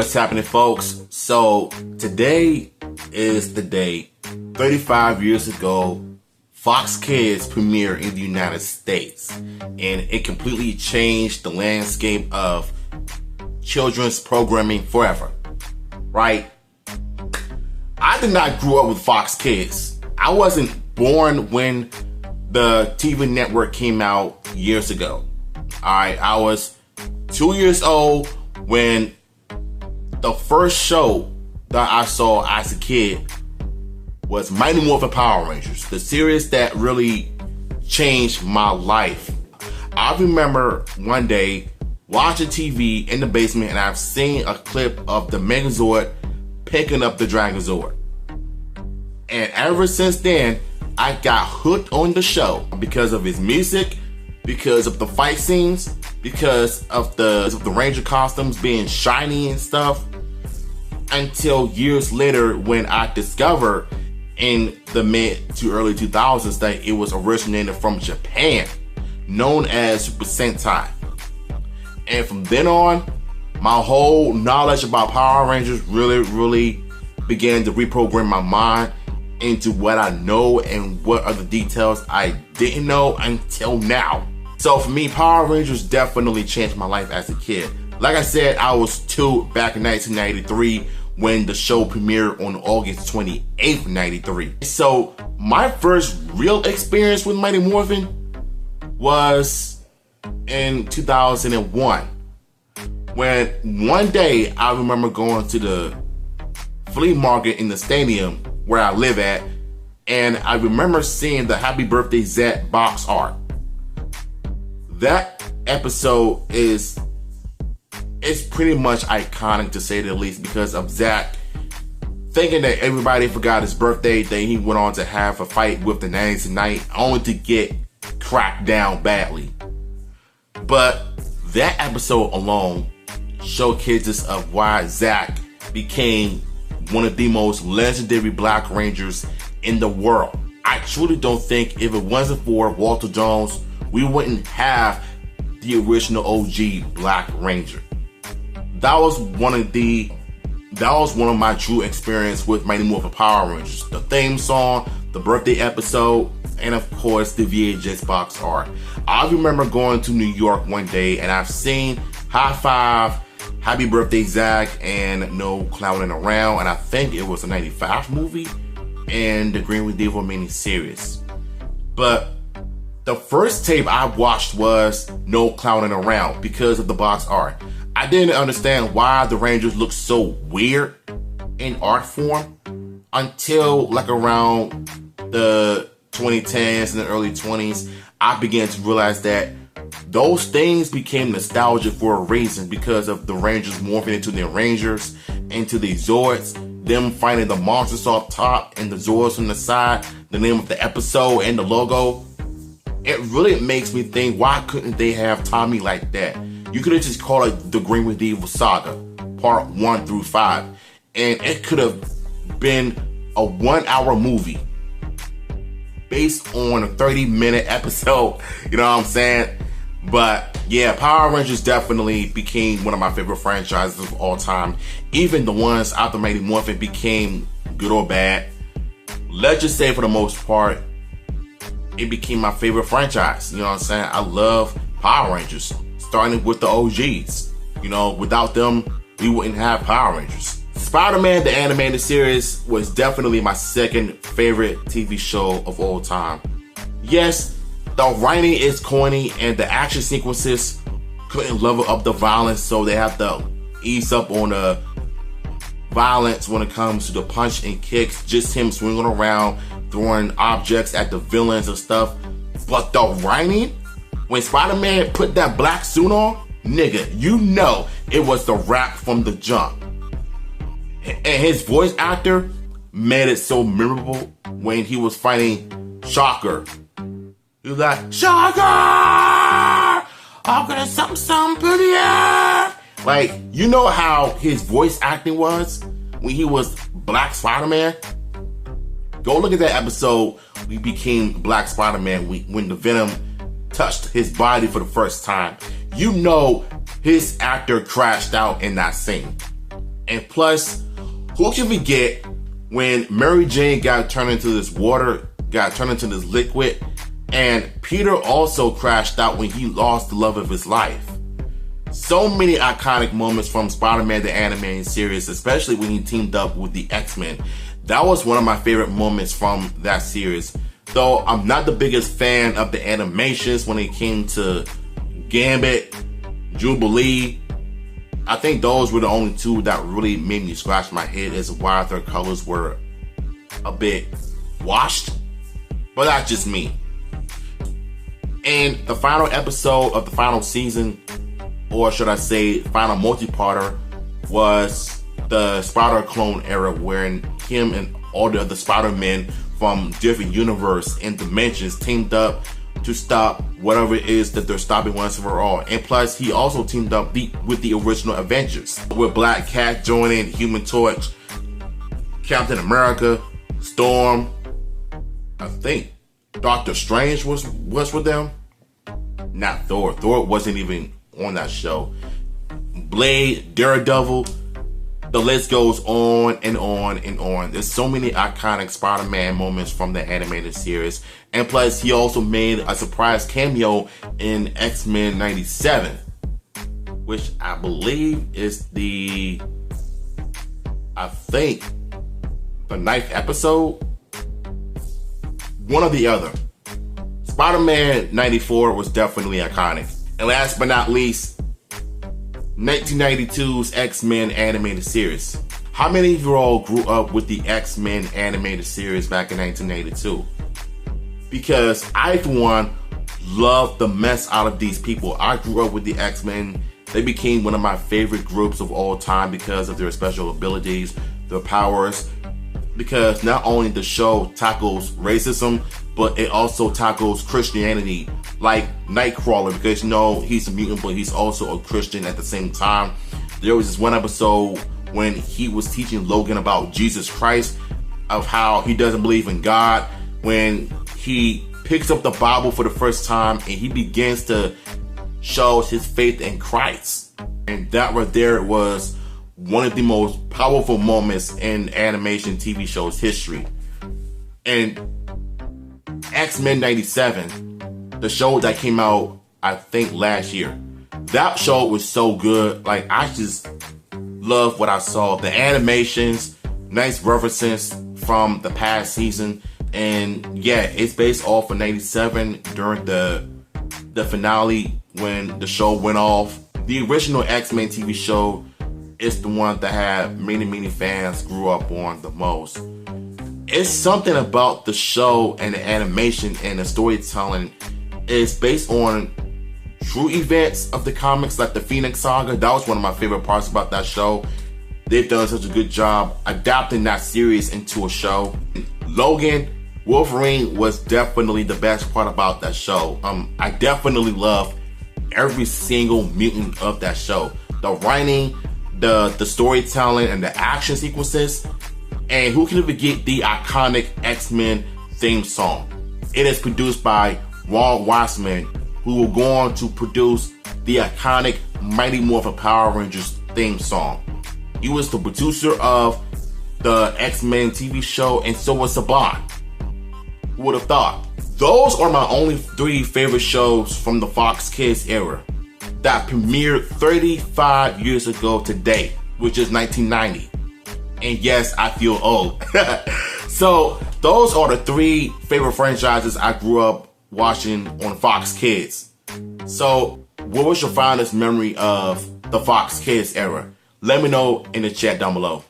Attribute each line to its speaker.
Speaker 1: What's happening, folks? So today is the day 35 years ago Fox Kids premiered in the United States, and it completely changed the landscape of children's programming forever, right? I did not grow up with Fox Kids. I wasn't born when the TV network came out years ago. Alright, I was 2 years old when the first show that I saw as a kid was Mighty Morphin Power Rangers, the series that really changed my life. I remember one day watching TV in the basement and I've seen a clip of the Megazord picking up the Dragozord. And ever since then, I got hooked on the show because of his music, because of the fight scenes, because of the Ranger costumes being shiny and stuff, until years later when I discovered in the mid to early 2000s that it was originated from Japan, known as Super Sentai. And from then on, my whole knowledge about Power Rangers really began to reprogram my mind into what I know and what are the details I didn't know until now. So for me, Power Rangers definitely changed my life as a kid. Like I said, I was 2 back in 1993 when the show premiered on August 28th, 93. So my first real experience with Mighty Morphin was in 2001. When one day I remember going to the flea market in the stadium where I live at, and I remember seeing the Happy Birthday Zack box art. That episode is pretty much iconic, to say the least, because of Zack thinking that everybody forgot his birthday. Then he went on to have a fight with the Nannies Tonight, only to get cracked down badly. But that episode alone showcases of why Zack became one of the most legendary Black Rangers in the world. I truly don't think if it wasn't for Walter Jones, we wouldn't have the original OG Black Ranger. That was one of my true experience with Mighty Morphin Power Rangers. The theme song, the birthday episode, and of course the VHS box art. I remember going to New York one day and I've seen High Five, Happy Birthday Zack, and No Clowning Around, and I think it was a 95 movie, and the Green Redeemer miniseries. But the first tape I watched was No Clowning Around because of the box art. I didn't understand why the Rangers looked so weird in art form until like around the 2010s and the early 20s. I began to realize that those things became nostalgic for a reason, because of the Rangers morphing into the Rangers, into the Zords, them finding the monsters off top and the Zords on the side, the name of the episode and the logo. It really makes me think, why couldn't they have Tommy like that? You could have just called it the Green Redeemer Saga, part 1 through 5, and it could have been a 1-hour movie based on a 30-minute episode. You know what I'm saying? But yeah, Power Rangers definitely became one of my favorite franchises of all time. Even the ones after Mighty Morphin became good or bad. Let's just say for the most part, it became my favorite franchise. You know what I'm saying? I love Power Rangers, starting with the OGs. You know, without them, we wouldn't have Power Rangers. Spider-Man, the animated series, was definitely my second favorite TV show of all time. Yes, the writing is corny and the action sequences couldn't level up the violence, so they have to ease up on the violence when it comes to the punch and kicks. Just him swinging around, throwing objects at the villains and stuff. But the writing, when Spider-Man put that black suit on, nigga, you know it was the rap from the jump. And his voice actor made it so memorable when he was fighting Shocker. He was like, Shocker! I'm gonna something prettier! Like, you know how his voice acting was when he was Black Spider-Man? Go look at that episode. We became Black Spider-Man when the Venom touched his body for the first time. You know his actor crashed out in that scene. And plus, who can forget when Mary Jane got turned into this water, got turned into this liquid, and Peter also crashed out when he lost the love of his life. So many iconic moments from Spider-Man the Animated Series, especially when he teamed up with the X-Men. That was one of my favorite moments from that series. Though I'm not the biggest fan of the animations when it came to Gambit, Jubilee. I think those were the only two that really made me scratch my head as to why their colors were a bit washed. But that's just me. And the final episode of the final season, or should I say final multi-parter, was the Spider-Clone era, wherein him and all the other Spider-Men from different universes and dimensions teamed up to stop whatever it is that they're stopping once and for all. And plus, he also teamed up with the original Avengers, with Black Cat joining, Human Torch, Captain America, Storm, I think Doctor Strange was with them. Not Thor. Thor wasn't even on that show. Blade, Daredevil, the list goes on and on and on. There's so many iconic Spider-Man moments from the animated series. And plus, he also made a surprise cameo in X-Men 97, which I believe is the 9th episode. One or the other. Spider-Man 94 was definitely iconic. And last but not least, 1992's X-Men animated series. How many of you all grew up with the X-Men animated series back in 1982? Because I, for one, loved the mess out of these people. I grew up with the X-Men. They became one of my favorite groups of all time because of their special abilities, their powers. Because not only the show tackles racism, but it also tackles Christianity, like Nightcrawler, because he's a mutant, but he's also a Christian at the same time. There was this one episode when he was teaching Logan about Jesus Christ, of how he doesn't believe in God, when he picks up the Bible for the first time and he begins to show his faith in Christ. And that right there was one of the most powerful moments in animation TV shows history. And X-Men 97, the show that came out, I think, last year. That show was so good. Like, I just love what I saw. The animations, nice references from the past season. And yeah, it's based off of 97 during the finale when the show went off. The original X-Men TV show is the one that had many fans grew up on the most. It's something about the show and the animation and the storytelling is based on true events of the comics, like the Phoenix Saga. That was one of my favorite parts about that show. They've done such a good job adapting that series into a show. Logan, Wolverine was definitely the best part about that show. I definitely love every single mutant of that show. The writing, the storytelling, and the action sequences. And who can forget the iconic X-Men theme song? It is produced by Ron Wiseman, who will go on to produce the iconic Mighty Morphin Power Rangers theme song. He was the producer of the X-Men TV show, and so was Saban. Who would have thought? Those are my only 3 favorite shows from the Fox Kids era that premiered 35 years ago today, which is 1990. And yes, I feel old. So those are the 3 favorite franchises I grew up watching on Fox Kids. So what was your fondest memory of the Fox Kids era? Let me know in the chat down below.